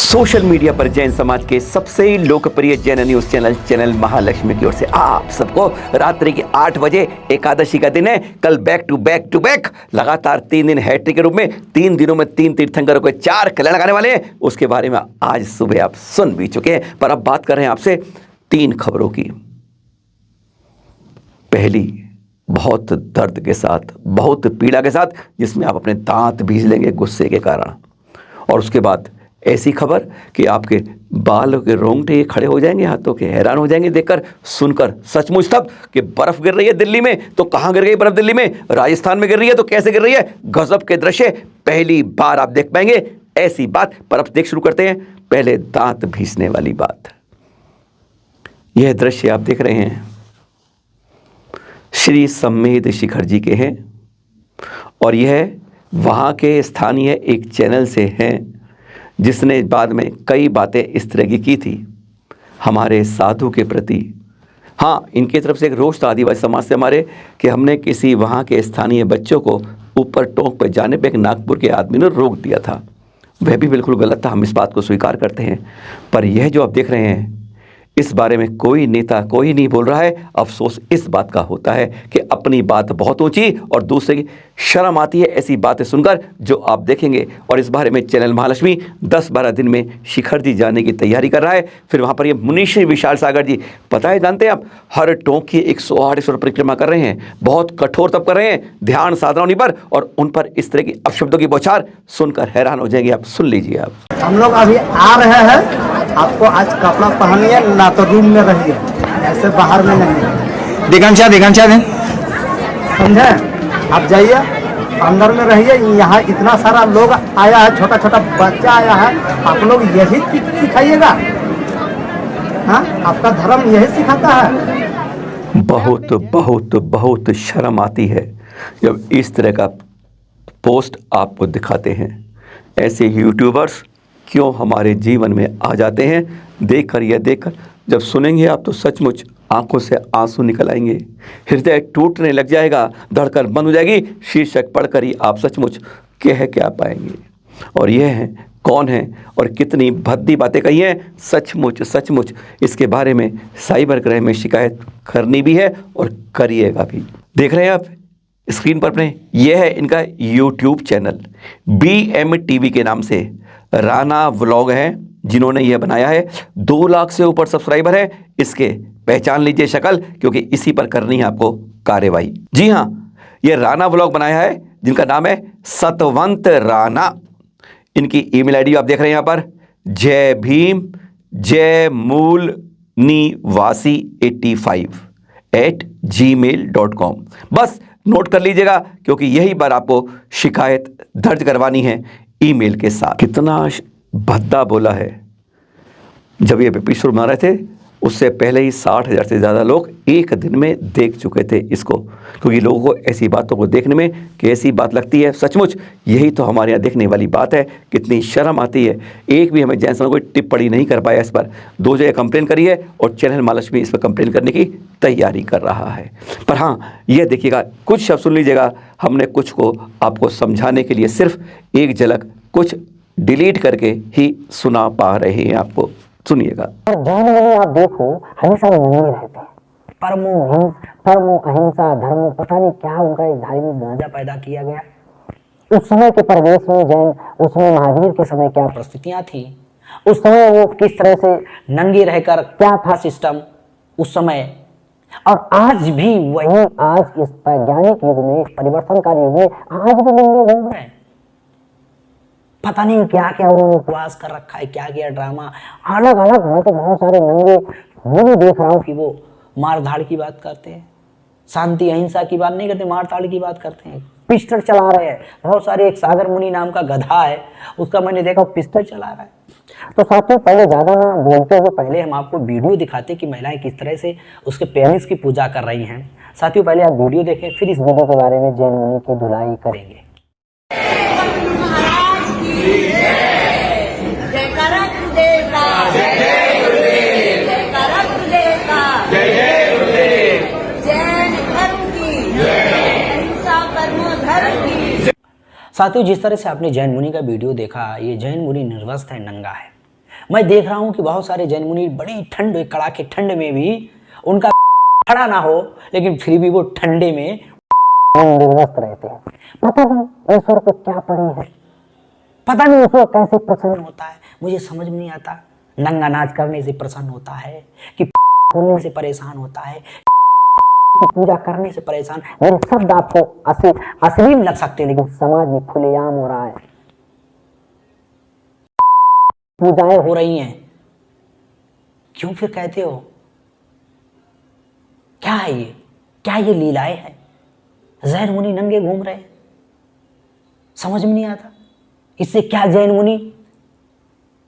Social media पर जैन समाज के सबसे लोकप्रिय जैन न्यूज चैनल महालक्ष्मी की ओर से आप सबको रात्रि के 8 बजे एकादशी का दिन है। कल बैक टू बैक लगातार 3 दिन हैट्रिक के रूप में 3 दिनों में 3 तीर्थंकरों को 4 कल्याण लगाने वाले हैं। उसके बारे में आज सुबह आप सुन भी चुके हैं, पर अब बात कर रहे हैं आपसे 3 खबरों की। पहली बहुत दर्द के साथ, बहुत पीड़ा के साथ, जिसमें आप अपने दांत भीज लेंगे गुस्से के कारण। और उसके बाद ऐसी खबर कि आपके बाल के रोंगटे खड़े हो जाएंगे, हाथों के, हैरान हो जाएंगे देखकर सुनकर। सचमुच तब कि बर्फ गिर रही है दिल्ली में, तो कहां गिर गई बर्फ दिल्ली में? राजस्थान में गिर रही है तो कैसे गिर रही है? गजब के दृश्य पहली बार आप देख पाएंगे ऐसी बात। पर अब देख शुरू करते हैं पहले दांत भीसने वाली बात। यह दृश्य आप देख रहे हैं श्री सम्मेद शिखर जी के हैं, और यह वहां के स्थानीय एक चैनल से हैं जिसने बाद में कई बातें इस तरह की थी हमारे साधु के प्रति। हाँ, इनकी तरफ से एक रोष था आदिवासी समाज से हमारे कि हमने किसी वहाँ के स्थानीय बच्चों को ऊपर टोंक पर जाने पे एक नागपुर के आदमी ने रोक दिया था। वह भी बिल्कुल गलत था, हम इस बात को स्वीकार करते हैं। पर यह जो आप देख रहे हैं, इस बारे में कोई नेता कोई नहीं बोल रहा है। अफसोस इस बात का होता है कि अपनी बात बहुत ऊंची और दूसरे की शर्म आती है ऐसी बातें सुनकर, जो आप देखेंगे। और इस बारे में चैनल महालक्ष्मी 10-12 दिन में शिखर जी जाने की तैयारी कर रहा है। फिर वहाँ पर ये मुनीश्री विशाल सागर जी, पता है, जानते हैं आप, हर टोंक की 108 ईश्वर परिक्रमा कर रहे हैं। बहुत कठोर तप कर रहे हैं, ध्यान साधना उन्हीं पर, और उन पर इस तरह की अपशब्दों की बौछार सुनकर हैरान हो जाएंगे आप। सुन लीजिए आप। हम लोग अभी आ रहे हैं, आपको आज कपड़ा पहनिए, ना तो रूम में रहिए, ऐसे बाहर में नहीं। दिगंचा दें, समझे? आप जाइए अंदर में रहिए। यहाँ इतना सारा लोग आया है, छोटा छोटा बच्चा आया है, आप लोग यही सिखाइएगा? हाँ, आपका धर्म यही सिखाता है। बहुत बहुत बहुत शर्म आती है जब इस तरह का पोस्ट आपको दिखाते हैं। ऐसे यूट्यूबर्स क्यों हमारे जीवन में आ जाते हैं? देखकर जब सुनेंगे आप तो सचमुच आंखों से आंसू निकल आएंगे, हृदय टूटने लग जाएगा, धड़कन बंद हो जाएगी। शीर्षक पढ़कर ही आप सचमुच कह क्या पाएंगे। और यह है कौन है और कितनी भद्दी बातें कही हैं। सचमुच इसके बारे में साइबर क्राइम में शिकायत करनी भी है और करिएगा भी। देख रहे हैं आप स्क्रीन पर अपने, यह है इनका यूट्यूब चैनल BM TV के नाम से। राणा व्लॉग है जिन्होंने यह बनाया है। 2 लाख से ऊपर सब्सक्राइबर है इसके। पहचान लीजिए शक्ल, क्योंकि इसी पर करनी है आपको कार्रवाई। जी हाँ, यह राणा व्लॉग बनाया है जिनका नाम है सतवंत राणा। इनकी ईमेल आईडी आप देख रहे हैं यहाँ पर, जय भीम जय मूल निवासी 85@gmail.com। बस नोट कर लीजिएगा, क्योंकि यही बार आपको शिकायत दर्ज करवानी है ईमेल के साथ। कितना भद्दा बोला है। जब ये एपिसोड बना रहे थे उससे पहले ही 60,000 से ज़्यादा लोग एक दिन में देख चुके थे इसको, क्योंकि लोगों को ऐसी बातों को देखने में कैसी बात लगती है। सचमुच यही तो हमारे यहाँ देखने वाली बात है। कितनी शर्म आती है। एक भी हमें जैसा कोई टिप्पणी नहीं कर पाया इस पर। 2 जगह कंप्लेन करी है और चैनल महालक्ष्मी इस पर कंप्लेन करने की तैयारी कर रहा है। पर हाँ, यह देखिएगा, कुछ शब्द सुन लीजिएगा। हमने कुछ को आपको समझाने के लिए सिर्फ एक झलक कुछ डिलीट करके ही सुना पा रहे हैं आपको। सुनिएगा। जैन में आप देखो हमेशा नहीं रहते हैं। परमो अहिंसा धर्मो, पता नहीं क्या उनका एक धार्मिक ढांचा पैदा किया गया। उस समय के परिवेश में जैन, उसमें महावीर के समय क्या परिस्थितियां थी, उस समय वो किस तरह से नंगे रहकर, क्या था सिस्टम उस समय, और आज भी वही, आज इस वैज्ञानिक युग में, परिवर्तनकारी युग में आज भी नंगे घूम रहे हैं। पता नहीं क्या क्या उन्होंने उपवास कर रखा है, क्या क्या ड्रामा अलग अलग। मैं तो बहुत सारे नंगे वो भी देख रहा हूँ कि वो मार धाड़ की बात करते हैं, शांति अहिंसा की बात नहीं करते, मार धाड़ की बात करते हैं, पिस्टल चला रहे हैं। बहुत सारे, एक सागर मुनि नाम का गधा है, उसका मैंने देखा पिस्टल चला रहा है। तो साथियों, पहले ज्यादा ना बोलते हुए पहले हम आपको वीडियो दिखाते कि महिलाएं किस तरह से उसके पेरेंट्स की पूजा कर रही हैं। साथियों, पहले आप वीडियो देखें, फिर इस वीडियो के बारे में जैन मुनि की धुलाई करेंगे। साथियों, जिस तरह से आपने जैन मुनि का वीडियो देखा, ये जैन मुनि निर्वस्त्र है, नंगा है। मैं देख रहा हूं कि बहुत सारे जैन मुनि बड़ी ठंड, कड़ाके ठंड में भी उनका खड़ा ना हो, लेकिन फिर भी वो ठंडे में निर्वस्त्र रहते हैं। पता नहीं ईश्वर को क्या पड़ी है, पता नहीं ईश्वर कैसे प्रसन्न होता है, मुझे समझ में नहीं आता। नंगा नाच करने से प्रसन्न होता है कि बोलने से परेशान होता है, पूजा करने से परेशान। मेरे शब्द आपको अश्लील लग सकते हैं, लेकिन समाज में खुलेआम हो रहा है, पूजाएं हो रही हैं। क्यों फिर कहते हो? क्या है ये? क्या ये लीलाएं हैं? जैन मुनि नंगे घूम रहे हैं, समझ में नहीं आता। इससे क्या जैन मुनि,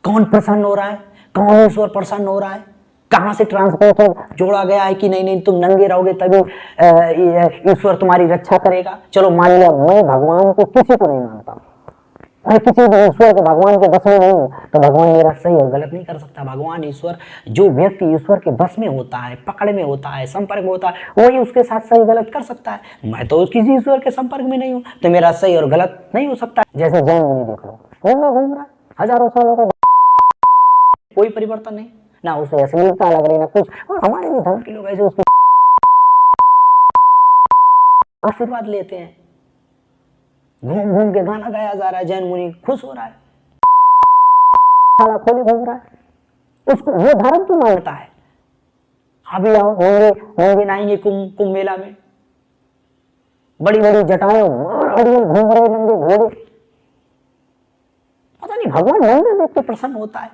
कौन प्रसन्न हो रहा है, कौन ईश्वर प्रसन्न हो रहा है? कहां से ट्रांसपोर्टर जोड़ा गया है कि नहीं तुम नंगे रहोगे तभी ईश्वर तुम्हारी रक्षा करेगा। चलो मान लिया मैं भगवान को किसी को नहीं मानता, मैं किसी भी ईश्वर के भगवान के बस में नहीं हूं, तो भगवान मेरा सही और गलत नहीं कर सकता। भगवान ईश्वर, जो व्यक्ति ईश्वर के बस में होता है, पकड़ में होता है, संपर्क में होता है, वही उसके साथ सही गलत कर सकता है। मैं तो किसी ईश्वर के संपर्क में नहीं हूं, तो मेरा सही और गलत नहीं हो सकता। जैसे जैन मुनि देख लो, घूम रहा है हजारों सालों का, कोई परिवर्तन नहीं, ना उसे अश्लीलता लग रही ना कुछ। और हमारे भी धर्म के लोग ऐसे उसको आशीर्वाद लेते हैं, घूम घूम के गाना गाया जा रहा है, जैन मुनि खुश हो रहा है, साला खोले घूम रहा है, उसको वो धर्म की मान्यता है। अभी आओ होंगे नहाएंगे कुंभ मेला में, बड़ी बड़ी जटाएं घूम रहे नंगे घोड़े। पता नहीं भगवान नंगे देख के प्रसन्न होता है,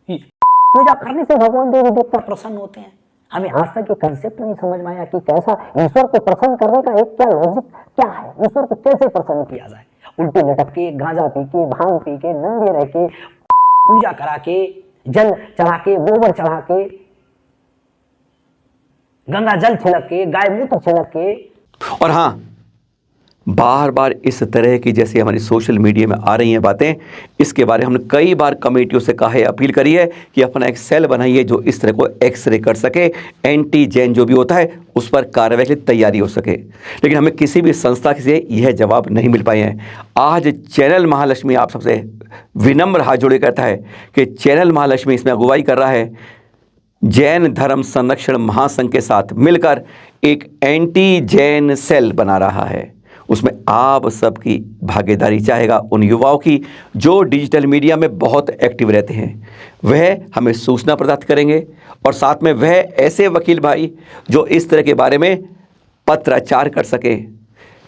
पूजा करने से भगवान देवी देवता प्रसन्न होते हैं। हमें आज तक ये कंसेप्ट नहीं समझ में आया कि कैसा ईश्वर को प्रसन्न करने का एक क्या लॉजिक क्या है, ईश्वर को कैसे प्रसन्न किया जाए। उल्टी लटक के, गांजा पी के, भांग पी के, नंगे रह के, पूजा करा के, जल चढ़ा के, गोबर चढ़ा के, गंगा जल छिड़क के, गाय मूत्र छिड़क के। और हाँ, बार बार इस तरह की जैसे हमारी सोशल मीडिया में आ रही हैं बातें, इसके बारे में हमने कई बार कमेटियों से कहा है, अपील करी है कि अपना एक सेल बनाइए जो इस तरह को एक्सरे कर सके, एंटी जैन जो भी होता है उस पर कार्रवाई की तैयारी हो सके। लेकिन हमें किसी भी संस्था से यह जवाब नहीं मिल पाए हैं। आज चैनल महालक्ष्मी आप सबसे विनम्र हाथ जोड़े कहता है कि चैनल महालक्ष्मी इसमें अगुवाई कर रहा है, जैन धर्म संरक्षण महासंघ के साथ मिलकर एक एंटी जैन सेल बना रहा है। उसमें आप सबकी भागीदारी चाहेगा, उन युवाओं की जो डिजिटल मीडिया में बहुत एक्टिव रहते हैं, वह हमें सूचना प्रदान करेंगे। और साथ में वह ऐसे वकील भाई जो इस तरह के बारे में पत्राचार कर सके,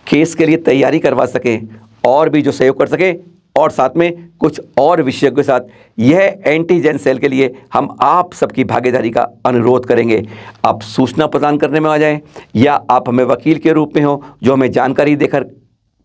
केस के लिए तैयारी करवा सके, और भी जो सहयोग कर सके, और साथ में कुछ और विशेषज्ञों के साथ यह एंटी जैन सेल के लिए हम आप सबकी भागीदारी का अनुरोध करेंगे। आप सूचना प्रदान करने में आ जाएं, या आप हमें वकील के रूप में हो जो हमें जानकारी देकर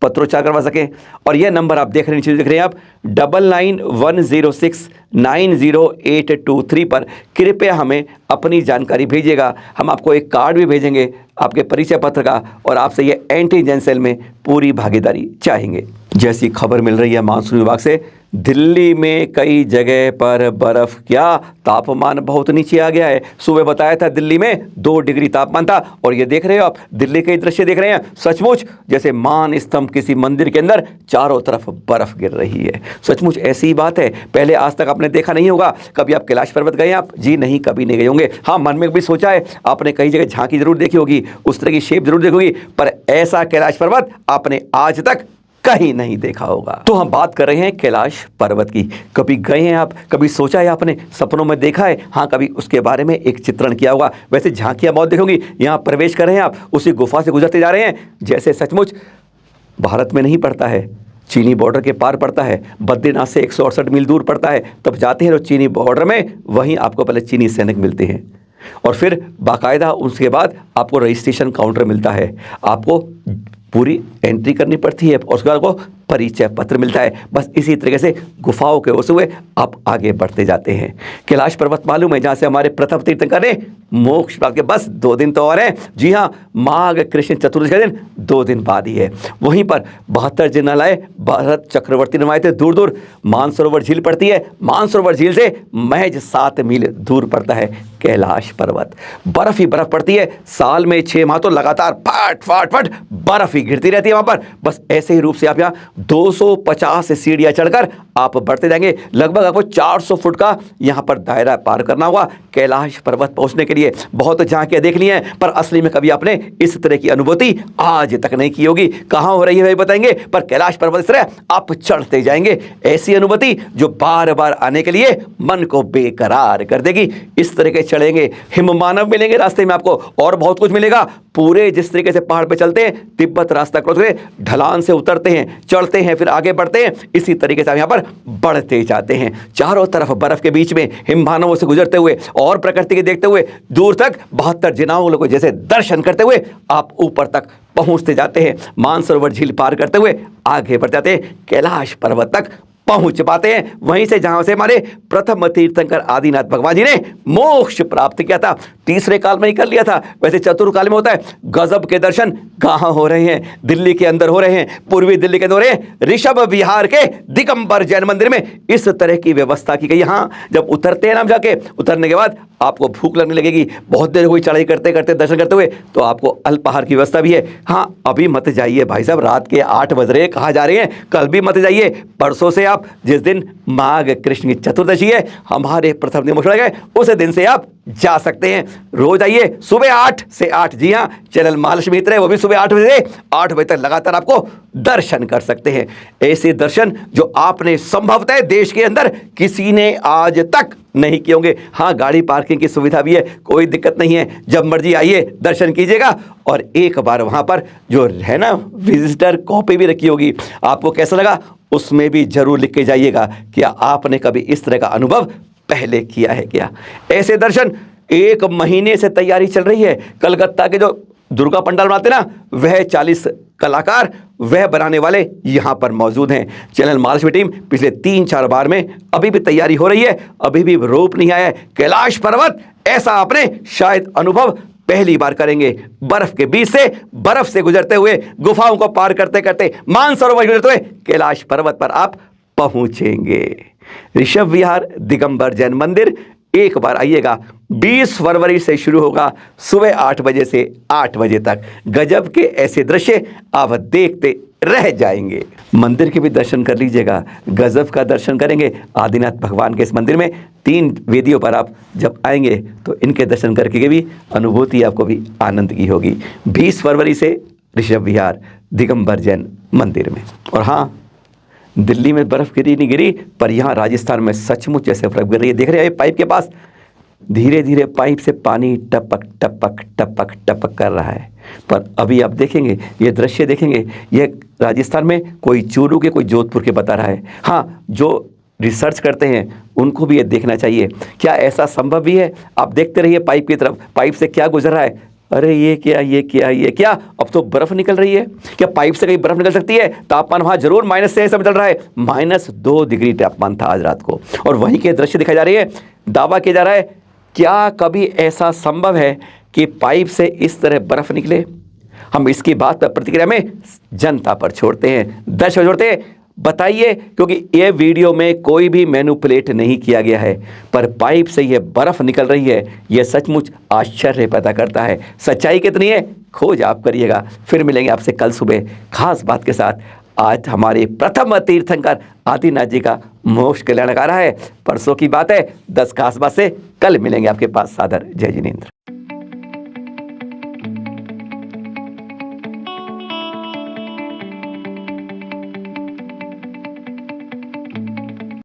पत्रोच्चार करवा सकें। और यह नंबर आप देख रहे हैं, नीचे देख रहे हैं आप 9910690823 पर कृपया हमें अपनी जानकारी भेजिएगा। हम आपको एक कार्ड भी भेजेंगे आपके परिचय पत्र का, और आपसे ये एंटी जैन सेल में पूरी भागीदारी चाहेंगे। जैसी खबर मिल रही है मानसून विभाग से, दिल्ली में कई जगह पर बर्फ, क्या तापमान बहुत नीचे आ गया है। सुबह बताया था दिल्ली में 2 डिग्री तापमान था, और ये देख रहे हो आप दिल्ली के दृश्य देख रहे हैं, सचमुच जैसे मान स्तंभ किसी मंदिर के अंदर चारों तरफ बर्फ गिर रही है। सचमुच ऐसी ही बात है, पहले आज तक आपने देखा नहीं होगा। कभी आप कैलाश पर्वत गए आप? जी नहीं, कभी नहीं गए होंगे। हाँ, मन में भी सोचा है आपने, कई जगह झांकी जरूर देखी होगी, उस तरह की शेप जरूर देखी होगी, पर ऐसा कैलाश पर्वत आपने आज तक कहीं नहीं देखा होगा। तो हम बात कर रहे हैं कैलाश पर्वत की। कभी गए हैं आप? कभी सोचा है आपने? सपनों में देखा है? हाँ, कभी उसके बारे में एक चित्रण किया होगा। वैसे झांकियां बहुत देखोगी। यहाँ प्रवेश कर रहे हैं आप, उसी गुफा से गुजरते जा रहे हैं जैसे सचमुच भारत में नहीं पड़ता है, चीनी बॉर्डर के पार पड़ता है, बद्रीनाथ से 168 मील दूर पड़ता है। तब जाते हैं तो चीनी बॉर्डर में वहीं आपको पहले चीनी सैनिक मिलते हैं, और फिर बाकायदा उसके बाद आपको रजिस्ट्रेशन काउंटर मिलता है, आपको पूरी एंट्री करनी पड़ती है, और उसके बाद आपको परिचय पत्र मिलता है। बस इसी तरीके से गुफाओं के होते हुए आप आगे बढ़ते जाते हैं। कैलाश पर्वत मालूम है, जहाँ से हमारे प्रथम तीर्थंकर ने मोक्ष प्राप्त किया। बस 2 दिन तो और हैं। जी हाँ, माघ कृष्ण चतुर्दशी का दिन 2 दिन बाद ही है। वहीं पर 72 जिनालय भरत चक्रवर्ती ने थे दूर दूर। मानसरोवर झील पड़ती है, मानसरोवर झील से महज 7 मील दूर पड़ता है कैलाश पर्वत। बर्फ ही बर्फ पड़ती है, साल में 6 माह तो लगातार फट फट फट बर्फ ही गिरती रहती है वहां पर। बस ऐसे ही रूप से आप यहाँ 250 सीढ़ियां चढ़कर आप बढ़ते जाएंगे। लगभग आपको 400 फुट का यहाँ पर दायरा पार करना होगा कैलाश पर्वत पहुंचने के लिए। बहुत झांकियां देख ली हैं, पर असली में कभी आपने इस तरह की अनुभूति आज तक नहीं की होगी। कहां हो रही है भाई बताएंगे, पर कैलाश पर्वत इस तरह आप चढ़ते जाएंगे, ऐसी अनुभूति जो बार बार आने के लिए मन को बेकरार कर देगी। इस तरह के चढ़ेंगे, हिममानव मिलेंगे रास्ते में आपको, और बहुत कुछ मिलेगा। पूरे जिस तरीके से पहाड़ पे चलते हैं, तिब्बत रास्ता क्रॉस करके ढलान से उतरते हैं, चढ़ते हैं, फिर आगे बढ़ते हैं, इसी तरीके से आप यहाँ पर बढ़ते जाते हैं। चारों तरफ बर्फ के बीच में हिममानवों से गुजरते हुए और प्रकृति के देखते हुए दूर तक 72 जिनाओं को जैसे दर्शन करते हुए आप ऊपर तक पहुंचते जाते हैं। मानसरोवर झील पार करते हुए आगे बढ़ जाते हैं, कैलाश पर्वत तक पहुंच पाते हैं। वहीं से जहां से हमारे प्रथम तीर्थंकर आदिनाथ भगवान जी ने मोक्ष प्राप्त किया था, तीसरे काल में ही कर लिया था। वैसे चतुर्थ काल में होता है। गजब के दर्शन कहां हो रहे हैं, दिल्ली के अंदर हो रहे हैं, पूर्वी दिल्ली के अंदर हो रहे हैं, ऋषभ विहार के दिगंबर जैन मंदिर में इस तरह की व्यवस्था की गई। यहाँ जब उतरते हैं ना, जाके उतरने के बाद आपको भूख लगने लगेगी, बहुत देर हुई चढ़ाई करते करते दर्शन करते हुए, तो आपको अल्पाहार की व्यवस्था भी है। हाँ, अभी मत जाइए भाई साहब, रात के 8 बज रहे, कहाँ जा रहे हैं, कल भी मत जाइए। परसों से आप, जिस दिन माघ कृष्ण की चतुर्दशी है, हमारे प्रथम दिन मोक्ष गए, उस दिन से आप जा सकते हैं। रोज आइए सुबह 8 से 8, जी हाँ, चैनल महालक्ष्मी मित्र है, वो भी सुबह 8 बजे से 8 बजे तक लगातार आपको दर्शन कर सकते हैं। ऐसे दर्शन जो आपने संभवतः देश के अंदर किसी ने आज तक नहीं किए होंगे। हाँ, गाड़ी पार्किंग की सुविधा भी है, कोई दिक्कत नहीं है, जब मर्जी आइए दर्शन कीजिएगा। और एक बार वहां पर जो है ना, विजिटर कॉपी भी रखी होगी, आपको कैसा लगा उसमें भी जरूर लिख के जाइएगा, क्या आपने कभी इस तरह का अनुभव पहले किया है क्या। ऐसे दर्शन 1 महीने से तैयारी चल रही है। कलकत्ता के जो दुर्गा पंडाल बनाते ना, वह 40 कलाकार वह बनाने वाले यहाँ पर मौजूद हैं। चैनल महालक्ष्मी टीम पिछले 3-4 बार में अभी भी तैयारी हो रही है, अभी भी रूप नहीं आया है। कैलाश पर्वत ऐसा आपने शायद अनुभव पहली बार करेंगे। बर्फ के बीच से, बर्फ से गुजरते हुए, गुफाओं को पार करते करते, मानसरोवर गुजरते हुए कैलाश पर्वत पर आप पहुंचेंगे। ऋषभ विहार दिगंबर जैन मंदिर एक बार आइएगा। 20 फरवरी से शुरू होगा, सुबह 8 बजे से 8 बजे तक। गजब के ऐसे दृश्य आप देखते रह जाएंगे। मंदिर के भी दर्शन कर लीजिएगा, गजब का दर्शन करेंगे आदिनाथ भगवान के इस मंदिर में। 3 वेदियों पर आप जब आएंगे तो इनके दर्शन करके भी अनुभूति आपको भी आनंद की होगी। 20 फरवरी से ऋषभ विहार दिगंबर जैन मंदिर में। और हाँ, दिल्ली में बर्फ़ गिरी नहीं गिरी, पर यहाँ राजस्थान में सचमुच जैसे बर्फ़ गिर रही है। देख रहे हैं पाइप के पास धीरे धीरे पाइप से पानी टपक टपक टपक टपक कर रहा है। पर अभी आप देखेंगे, ये दृश्य देखेंगे, ये राजस्थान में कोई चूरू के, कोई जोधपुर के बता रहा है। हाँ, जो रिसर्च करते हैं उनको भी ये देखना चाहिए, क्या ऐसा संभव भी है। आप देखते रहिए पाइप की तरफ, पाइप से क्या गुजर रहा है। अरे ये क्या, ये क्या, ये क्या, अब तो बर्फ़ निकल रही है। क्या पाइप से कहीं बर्फ़ निकल सकती है। तापमान वहाँ जरूर माइनस से सब चल रहा है, -2 डिग्री तापमान था आज रात को। और वहीं के दृश्य दिखाए जा रहे हैं, दावा किया जा रहा है, क्या कभी ऐसा संभव है कि पाइप से इस तरह बर्फ़ निकले। हम इसकी बात पर प्रतिक्रिया में जनता पर छोड़ते हैं, दर्शक छोड़ते हैं। बताइए, क्योंकि ये वीडियो में कोई भी मैनिपुलेट नहीं किया गया है, पर पाइप से ये बर्फ़ निकल रही है, ये सचमुच आश्चर्य पैदा करता है। सच्चाई कितनी है, खोज आप करिएगा। फिर मिलेंगे आपसे कल सुबह खास बात के साथ। आज हमारे प्रथम तीर्थंकर आदिनाथ जी का मोक्ष कल्याण आ रहा है। परसों की बात है, 10 खास बात से कल मिलेंगे आपके पास। सादर जय जिनेंद्र।